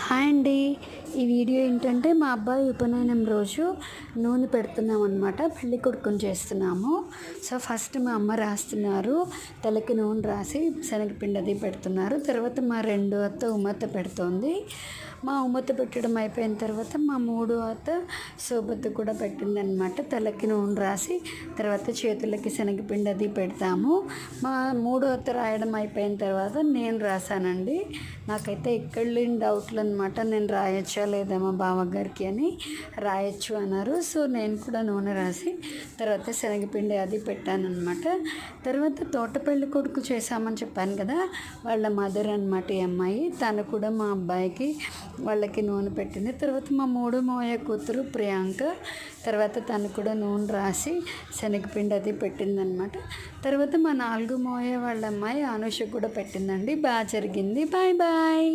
Hi అండి. ఈ video ఏంటంటే మా అబ్బాయి ఉపనయనం రోజు నూనె పెడుతున్నాం అనమాట. పెళ్ళి కొడుకుని చేస్తున్నాము. సో ఫస్ట్ మా అమ్మ రాస్తున్నారు, తలకి నూనె రాసి శనగపిండి అది పెడుతున్నారు. తర్వాత మా రెండో అత్త ఉమ్మత్త పెడుతోంది. మా ఉమ్మత్త పెట్టడం అయిపోయిన తర్వాత మా మూడో అత్త సోబత్త కూడా పెట్టిందనమాట. తలకి నూనె రాసి తర్వాత చేతులకి శనగపిండి అది పెడతాము. మా మూడో అత్త రాయడం అయిపోయిన తర్వాత నేను రాశానండి. నాకైతే ఎక్కడ లేని డౌట్లు అనమాట. నేను రాయొచ్చా లేదా మా బావగారికి అని. రాయొచ్చు అన్నారు. సో నేను కూడా నూనె రాసి తర్వాత శనగపిండి అది పెట్టాను అనమాట. తర్వాత తోట పెళ్ళి కొడుకు చేశామని చెప్పాను కదా, వాళ్ళ మదర్ అనమాట ఈ అమ్మాయి. తను కూడా మా అబ్బాయికి వాళ్ళకి నూనె పెట్టింది. తర్వాత మా మూడు మోయ కూతురు ప్రియాంక, తర్వాత తను కూడా నూనె రాసి శనగపిండి అది పెట్టిందనమాట. తర్వాత మా నాలుగు మోయ వాళ్ళ అమ్మాయి అనుష కూడా పెట్టిందండి. బాగా జరిగింది. Bye bye.